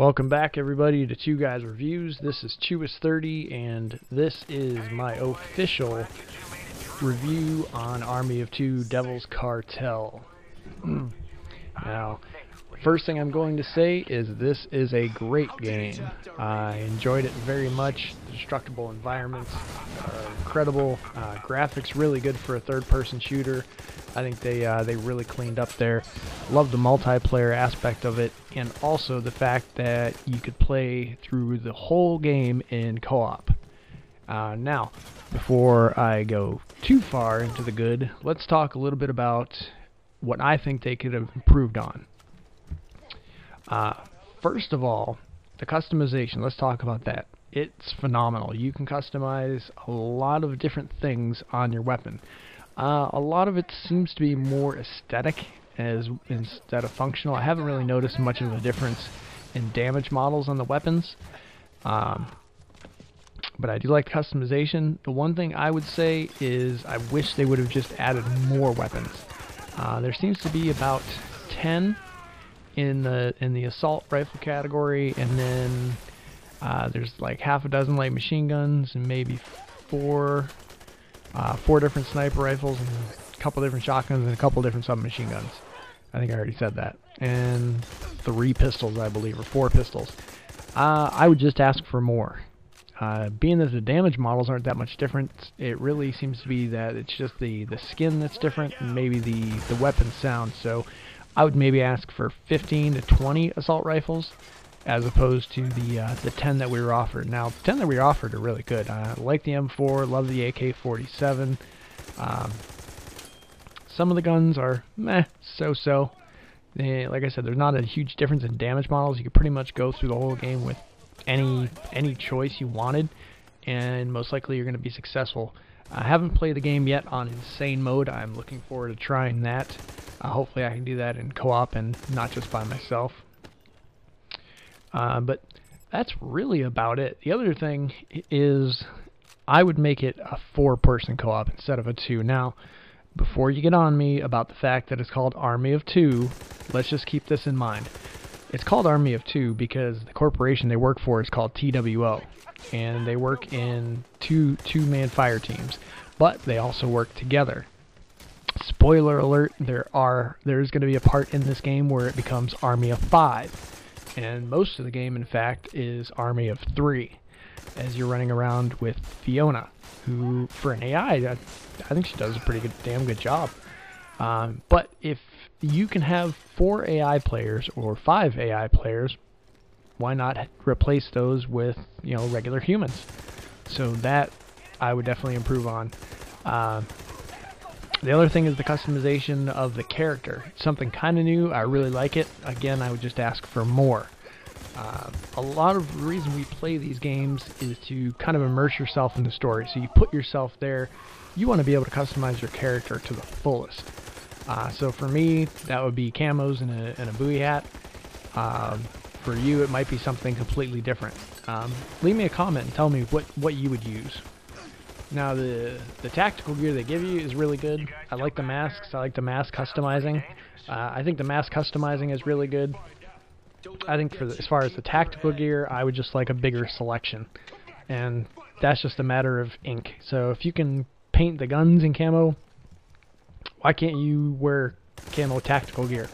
Welcome back everybody to Two Guys Reviews. This is Chewis30 and this is my official review on Army of Two Devils Cartel. Now, first thing I'm going to say is this is a great game. I enjoyed it very much. The destructible environments are incredible. Graphics really good for a third-person shooter. I think they really cleaned up there. Love the multiplayer aspect of it, and also the fact that you could play through the whole game in co-op. Now, before I go too far into the good, let's talk a little bit about what I think they could have improved on. First of all, the customization. Let's talk about that. It's phenomenal. You can customize a lot of different things on your weapon. A lot of it seems to be more aesthetic instead of functional. I haven't really noticed much of a difference in damage models on the weapons, but I do like customization. The one thing I would say is I wish they would have just added more weapons. There seems to be about 10 in the assault rifle category, and then there's like half a dozen light machine guns and maybe four different sniper rifles and a couple different shotguns and a couple different submachine guns. I think I already said that. And 3 pistols, I believe, or 4 pistols. I would just ask for more. Being that the damage models aren't that much different, it really seems to be that it's just the skin that's different and maybe the weapon sound. So I would maybe ask for 15 to 20 assault rifles as opposed to the 10 that we were offered. Now, the 10 that we were offered are really good. I like the M4, love the AK-47. Some of the guns are meh, so-so. Like I said, there's not a huge difference in damage models. You could pretty much go through the whole game with any choice you wanted, and most likely you're going to be successful. I haven't played the game yet on Insane Mode. I'm looking forward to trying that. Hopefully I can do that in co-op and not just by myself. But that's really about it. The other thing is I would make it a 4-person co-op instead of a 2. Now, before you get on me about the fact that it's called Army of Two, let's just keep this in mind. It's called Army of Two because the corporation they work for is called TWO, and they work in two-man fire teams, but they also work together. Spoiler alert, there's going to be a part in this game where it becomes Army of 5. And most of the game, in fact, is Army of 3, as you're running around with Fiona, who, for an AI, I think she does a damn good job. But if you can have 4 AI players or 5 AI players, why not replace those with, regular humans? So that I would definitely improve on. The other thing is the customization of the character. It's something kind of new. I really like it. Again, I would just ask for more. A lot of the reason we play these games is to kind of immerse yourself in the story. So you put yourself there. You want to be able to customize your character to the fullest. So for me, that would be camos and a buoy hat. For you, it might be something completely different. Leave me a comment and tell me what you would use. Now, the tactical gear they give you is really good. I like the masks. I like the mask customizing. I think the mask customizing is really good. I think as far as the tactical gear, I would just like a bigger selection. And that's just a matter of ink. So if you can paint the guns in camo, why can't you wear camo tactical gear?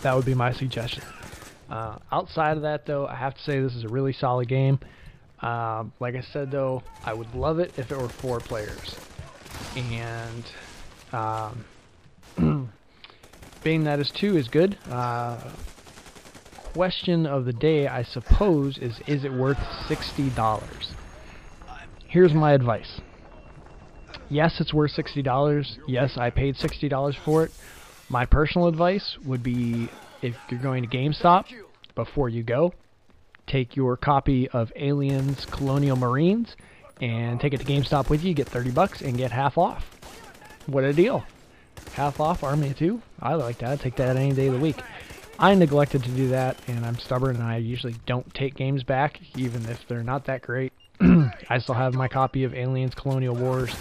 That would be my suggestion. Outside of that, though, I have to say this is a really solid game. Like I said, though, I would love it if it were 4 players. And being that is 2 is good. Question of the day, I suppose, is it worth $60? Here's my advice. Yes, it's worth $60. Yes, I paid $60 for it. My personal advice would be, if you're going to GameStop, before you go, take your copy of Aliens Colonial Marines and take it to GameStop with you. Get 30 bucks and get half off. What a deal. Half off Army of Two. I like that. I'd take that any day of the week. I neglected to do that, and I'm stubborn, and I usually don't take games back, even if they're not that great. I still have my copy of Aliens Colonial Wars,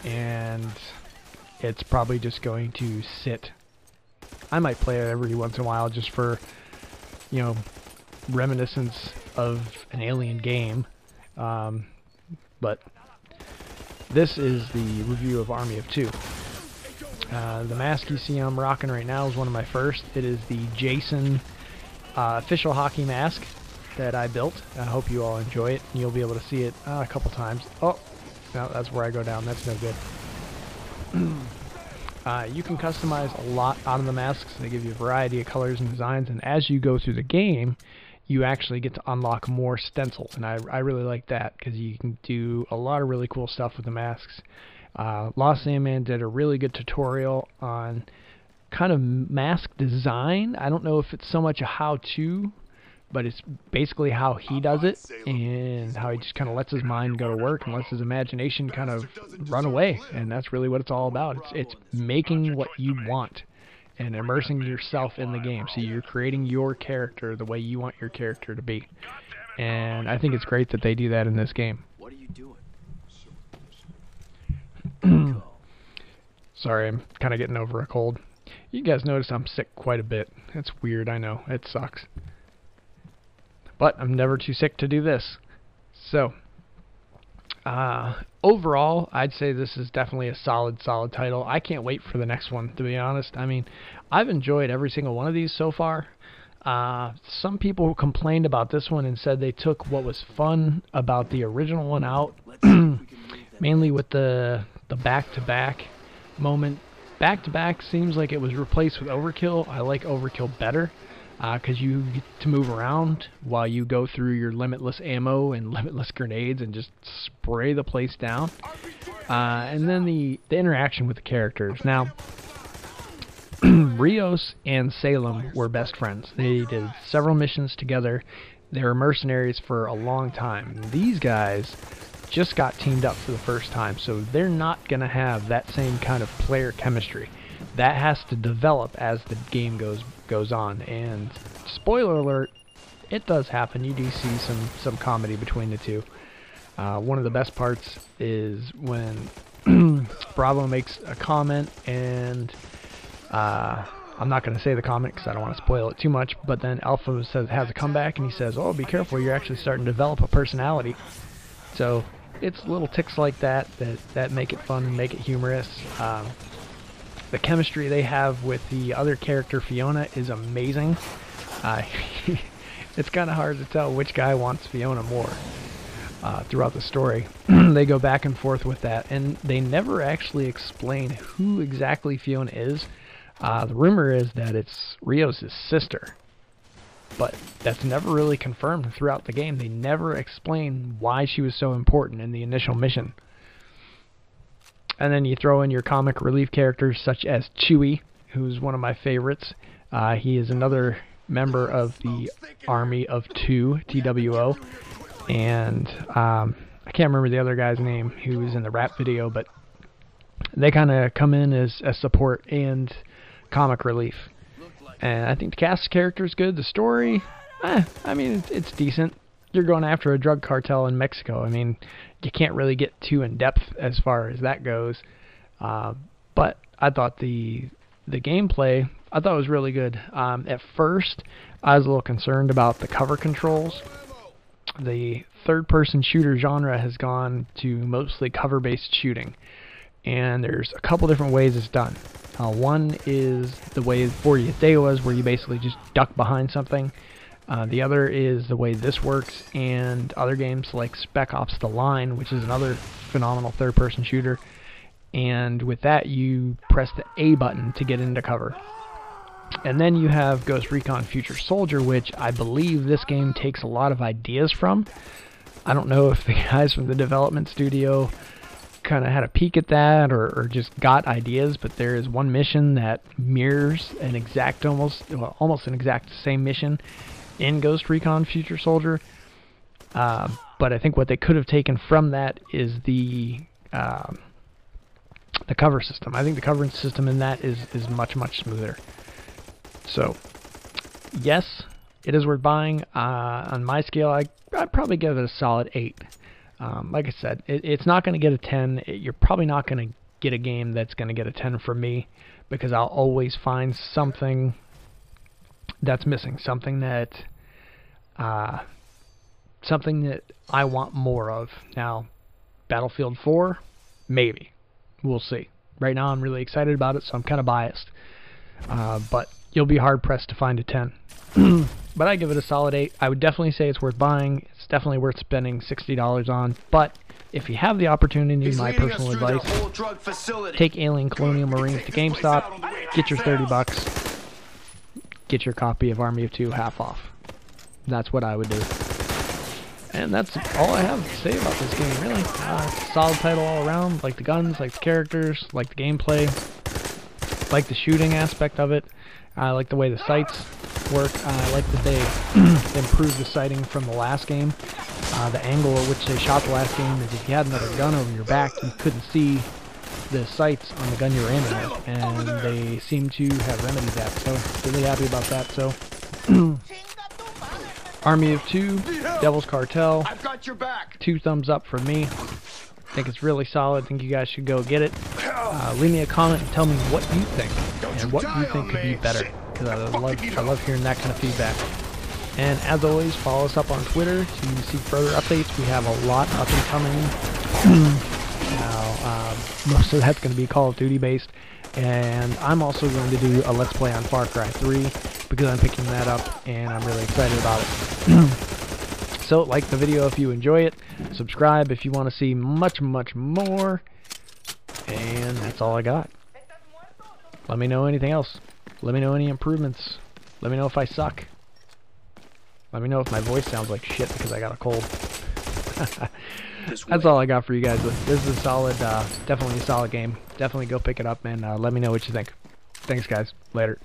and it's probably just going to sit. I might play it every once in a while just for, reminiscence of an Alien game. But this is the review of Army of Two. The mask you see I'm rocking right now is one of my first. It is the Jason official hockey mask that I built. I hope you all enjoy it, and you'll be able to see it a couple times. Oh, no, that's where I go down. That's no good. You can customize a lot out of the masks. They give you a variety of colors and designs, and as you go through the game, you actually get to unlock more stencils, and I really like that because you can do a lot of really cool stuff with the masks. Lost Sandman did a really good tutorial on kind of mask design. I don't know if it's so much a how-to, but it's basically how he does it, and how he just kind of lets his mind go to work and lets his imagination kind of run away, and that's really what it's all about. It's making what you want and immersing yourself in the game. So you're creating your character the way you want your character to be. And I think it's great that they do that in this game. What are you doing? Sorry, I'm kind of getting over a cold. You guys notice I'm sick quite a bit. That's weird, I know. It sucks. But I'm never too sick to do this. So, overall, I'd say this is definitely a solid title. I can't wait for the next one, to be honest. I mean, I've enjoyed every single one of these so far. Some people complained about this one and said they took what was fun about the original one out, mainly with the back-to-back moment. Back-to-back seems like it was replaced with Overkill. I like Overkill better, because you get to move around while you go through your limitless ammo and limitless grenades and just spray the place down. And then the interaction with the characters. Now, Rios and Salem were best friends. They did several missions together. They were mercenaries for a long time. These guys just got teamed up for the first time, so they're not going to have that same kind of player chemistry. That has to develop as the game goes on, and spoiler alert, it does happen. You do see some comedy between the two. One of the best parts is when Bravo makes a comment, and I'm not going to say the comment because I don't want to spoil it too much, but then Alpha has a comeback, and he says, oh, be careful, you're actually starting to develop a personality. So it's little ticks like that make it fun and make it humorous. The chemistry they have with the other character, Fiona, is amazing. It's kind of hard to tell which guy wants Fiona more throughout the story. They go back and forth with that, and they never actually explain who exactly Fiona is. The rumor is that it's Rios' sister, but that's never really confirmed throughout the game. They never explain why she was so important in the initial mission. And then you throw in your comic relief characters such as Chewie, who's one of my favorites. He is another member of the Army of Two, TWO. And I can't remember the other guy's name who was in the rap video, but they kind of come in as support and comic relief. And I think the cast of characters is good. The story, I mean, it's decent. You're going after a drug cartel in Mexico. I mean, you can't really get too in-depth as far as that goes. But I thought the gameplay, I thought was really good. At first, I was a little concerned about the cover controls. The third-person shooter genre has gone to mostly cover-based shooting. And there's a couple different ways it's done. One is the way 40th Day was, where you basically just duck behind something. The other is the way this works, and other games like Spec Ops: The Line, which is another phenomenal third-person shooter. And with that, you press the A button to get into cover. And then you have Ghost Recon Future Soldier, which I believe this game takes a lot of ideas from. I don't know if the guys from the development studio kind of had a peek at that or just got ideas, but there is one mission that mirrors an exact, almost an exact same mission in Ghost Recon Future Soldier. But I think what they could have taken from that is the cover system. I think the covering system in that is much smoother. So, yes, it is worth buying. On my scale, I'd probably give it a solid 8. Like I said, it's not going to get a 10. You're probably not going to get a game that's going to get a 10 from me, because I'll always find something that's missing, something that Something that I want more of. Now, Battlefield 4, maybe. We'll see. Right now I'm really excited about it, so I'm kind of biased. But you'll be hard-pressed to find a 10. But I give it a solid 8. I would definitely say it's worth buying. It's definitely worth spending $60 on. But if you have the opportunity, my personal advice, take Alien Colonial Marines to GameStop, get your $30, get your copy of Army of Two half off. That's what I would do. And that's all I have to say about this game, really. It's a solid title all around. Like the guns, like the characters, like the gameplay, like the shooting aspect of it. I like the way the sights work. I like that they improved the sighting from the last game. The angle at which they shot the last game is if you had another gun over your back, you couldn't see the sights on the gun you were aiming with. And they seem to have remedied that, so really happy about that. So Army of Two, Devil's Cartel, I've got your back. 2 thumbs up from me. I think it's really solid. I think you guys should go get it. Leave me a comment and tell me what you think and what you think could be better, because I love hearing that kind of feedback. And as always, follow us up on Twitter to see further updates. We have a lot up and coming. Now, most of that's going to be Call of Duty based, and I'm also going to do a Let's Play on Far Cry 3 because I'm picking that up and I'm really excited about it. So like the video if you enjoy it, subscribe if you want to see much more, and that's all I got. Let me know anything else. Let me know any improvements. Let me know if I suck. Let me know if my voice sounds like shit because I got a cold. That's all I got for you guys. This is a solid, definitely a solid game. Definitely go pick it up and let me know what you think. Thanks guys. Later.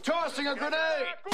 Tossing a grenade!